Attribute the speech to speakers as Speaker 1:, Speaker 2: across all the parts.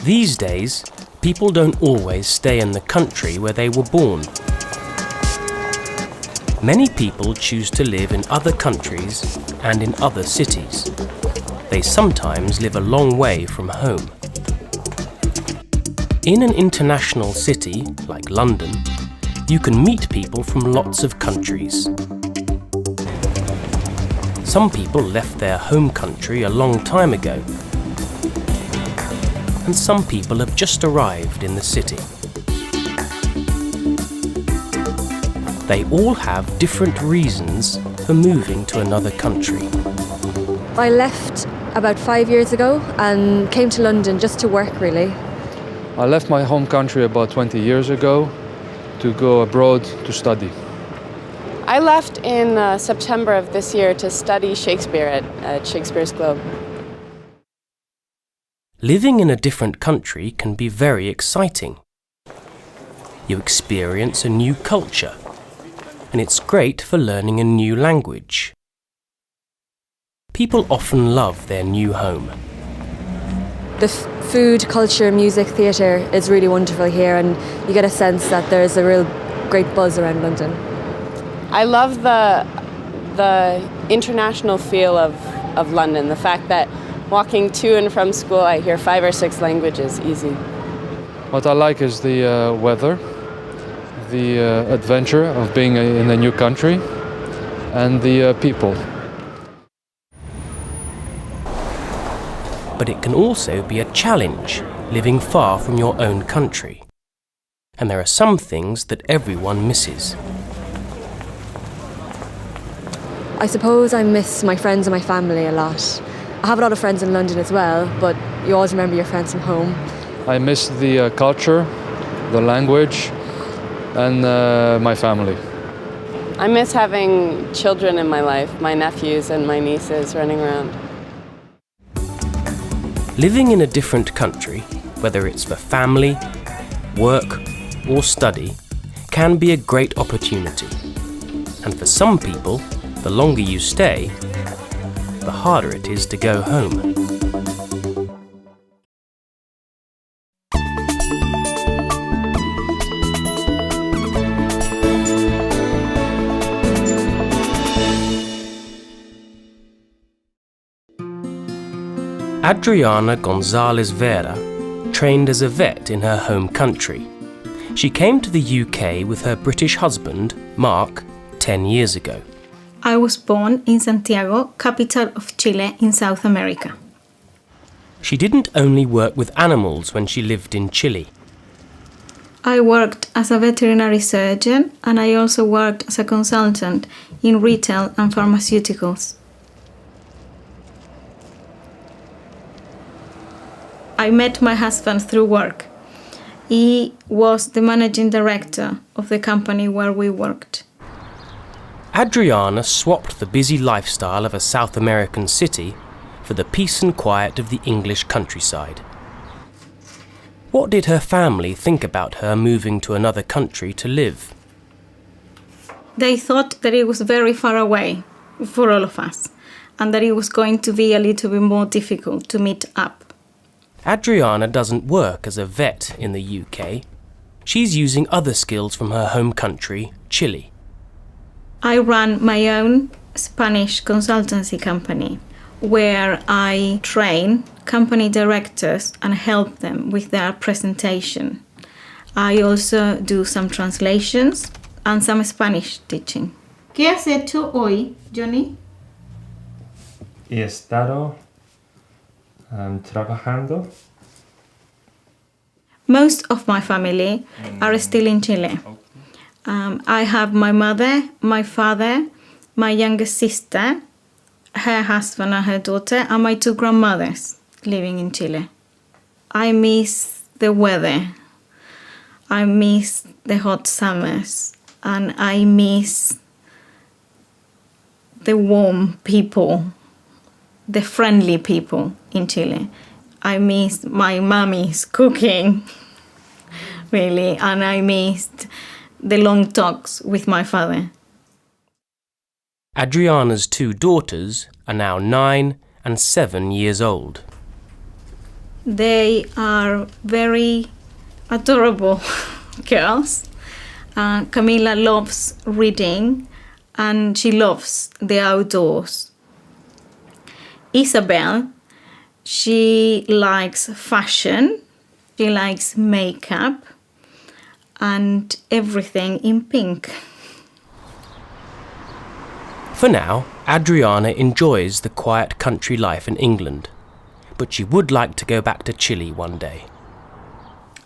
Speaker 1: These days, people don't always stay in the country where they were born. Many people choose to live in other countries and in other cities. They sometimes live a long way from home. In an international city, like London, you can meet people from lots of countries. Some people left their home country a long time ago, and some people have just arrived in the city. They all have different reasons for moving to another country.
Speaker 2: I left about 5 years ago and came to London just to work, really.
Speaker 3: I left my home country about 20 years ago to go abroad to study.
Speaker 4: I left in September of this year to study Shakespeare at Shakespeare's Globe.
Speaker 1: Living in a different country can be very exciting. You experience a new culture, and it's great for learning a new language. People often love their new home.
Speaker 2: The food, culture, music, theatre is really wonderful here, and you get a sense that there's a real great buzz around London.
Speaker 4: I love the international feel of London, the fact that walking to and from school I hear 5 or 6 languages easy.
Speaker 3: What I like is the weather, the adventure of being in a new country, and the people.
Speaker 1: But it can also be a challenge, living far from your own country. And there are some things that everyone misses.
Speaker 2: I suppose I miss my friends and my family a lot. I have a lot of friends in London as well, but you always remember your friends from home.
Speaker 3: I miss the culture, the language, and my family.
Speaker 4: I miss having children in my life, my nephews and my nieces running around.
Speaker 1: Living in a different country, whether it's for family, work, or study, can be a great opportunity. And for some people, the longer you stay, the harder it is to go home. Adriana Gonzalez Vera trained as a vet in her home country. She came to the UK with her British husband, Mark, 10 years ago.
Speaker 5: I was born in Santiago, capital of Chile in South America.
Speaker 1: She didn't only work with animals when she lived in Chile.
Speaker 5: I worked as a veterinary surgeon, and I also worked as a consultant in retail and pharmaceuticals. I met my husband through work. He was the managing director of the company where we worked.
Speaker 1: Adriana swapped the busy lifestyle of a South American city for the peace and quiet of the English countryside. What did her family think about her moving to another country to live?
Speaker 5: They thought that it was very far away for all of us, and that it was going to be a little bit more difficult to meet up.
Speaker 1: Adriana doesn't work as a vet in the UK. She's using other skills from her home country, Chile.
Speaker 5: I run my own Spanish consultancy company where I train company directors and help them with their presentation. I also do some translations and some Spanish teaching. ¿Qué has hecho hoy, Johnny?
Speaker 6: He estado trabajando.
Speaker 5: Most of my family are still in Chile. I have my mother, my father, my youngest sister, her husband and her daughter, and my 2 grandmothers living in Chile. I miss the weather. I miss the hot summers. And I miss the warm people, the friendly people in Chile. I miss my mommy's cooking, really, and I missed the long talks with my father.
Speaker 1: Adriana's 2 daughters are now 9 and 7 years old.
Speaker 5: They are very adorable girls. Camila loves reading and she loves the outdoors. Isabel, she likes fashion, she likes makeup and everything in pink.
Speaker 1: For now, Adriana enjoys the quiet country life in England, but she would like to go back to Chile one day.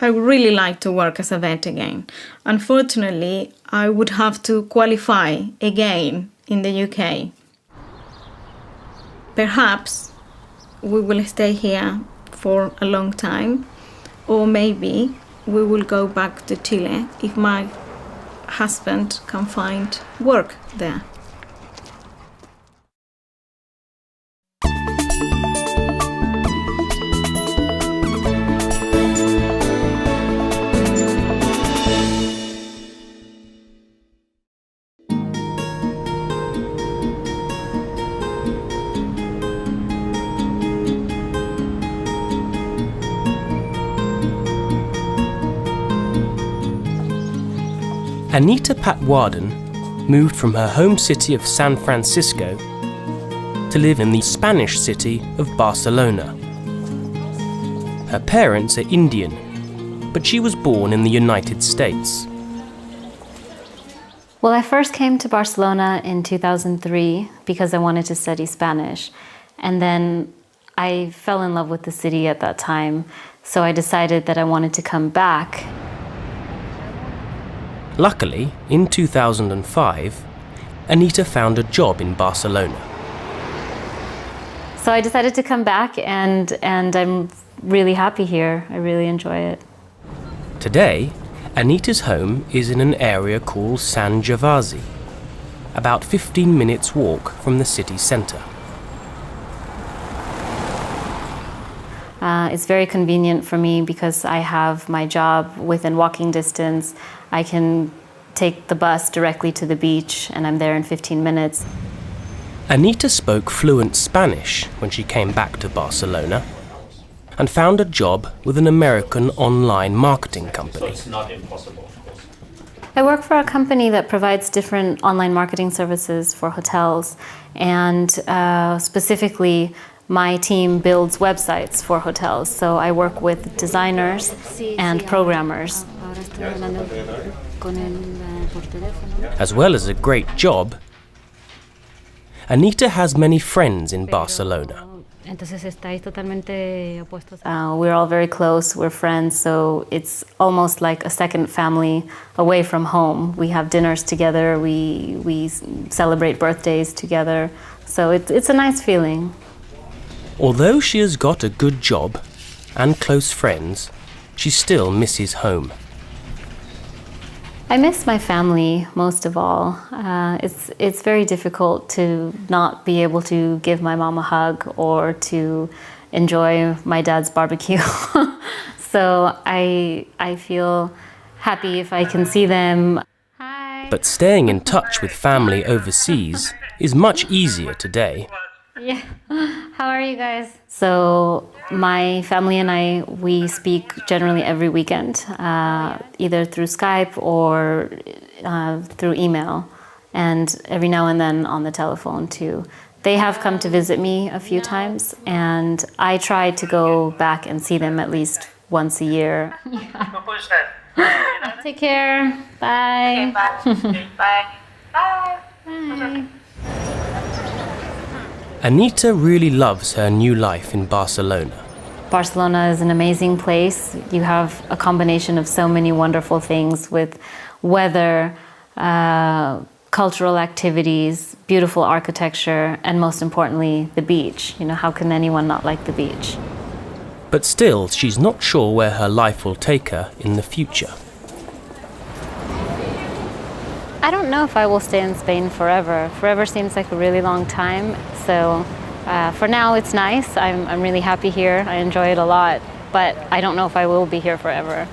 Speaker 5: I would really like to work as a vet again. Unfortunately, I would have to qualify again in the UK. Perhaps we will stay here for a long time, or maybe we will go back to Chile if my husband can find work there.
Speaker 1: Anita Patwarden moved from her home city of San Francisco to live in the Spanish city of Barcelona. Her parents are Indian, but she was born in the United States.
Speaker 7: Well, I first came to Barcelona in 2003 because I wanted to study Spanish. And then I fell in love with the city at that time, so I decided that I wanted to come back.
Speaker 1: Luckily, in 2005, Anita found a job in Barcelona.
Speaker 7: So I decided to come back and I'm really happy here. I really enjoy it.
Speaker 1: Today, Anita's home is in an area called San Gervasi, about 15 minutes walk from the city centre.
Speaker 7: It's very convenient for me because I have my job within walking distance. I can take the bus directly to the beach and I'm there in 15 minutes.
Speaker 1: Anita spoke fluent Spanish when she came back to Barcelona and found a job with an American online marketing company.
Speaker 6: It's not impossible, of course.
Speaker 7: I work for a company that provides different online marketing services for hotels, and specifically my team builds websites for hotels. So I work with designers and programmers.
Speaker 1: As well as a great job, Anita has many friends in Barcelona.
Speaker 7: We're all very close, we're friends, so it's almost like a second family away from home. We have dinners together, we celebrate birthdays together, so it's a nice feeling.
Speaker 1: Although she has got a good job and close friends, she still misses home.
Speaker 7: I miss my family most of all. It's very difficult to not be able to give my mom a hug or to enjoy my dad's barbecue. So I feel happy if I can see them. Hi.
Speaker 1: But staying in touch with family overseas is much easier today.
Speaker 7: Yeah. How are you guys? So my family and I, we speak generally every weekend, either through Skype or through email, and every now and then on the telephone too. They have come to visit me a few times, and I try to go back and see them at least once a year. Yeah. Take care. Bye.
Speaker 8: Okay, bye. Bye.
Speaker 7: Bye.
Speaker 1: Anita really loves her new life in Barcelona.
Speaker 7: Barcelona is an amazing place. You have a combination of so many wonderful things with weather, cultural activities, beautiful architecture, and most importantly, the beach. You know, how can anyone not like the beach?
Speaker 1: But still, she's not sure where her life will take her in the future.
Speaker 7: I don't know if I will stay in Spain forever. Forever seems like a really long time. So for now, it's nice. I'm really happy here. I enjoy it a lot. But I don't know if I will be here forever.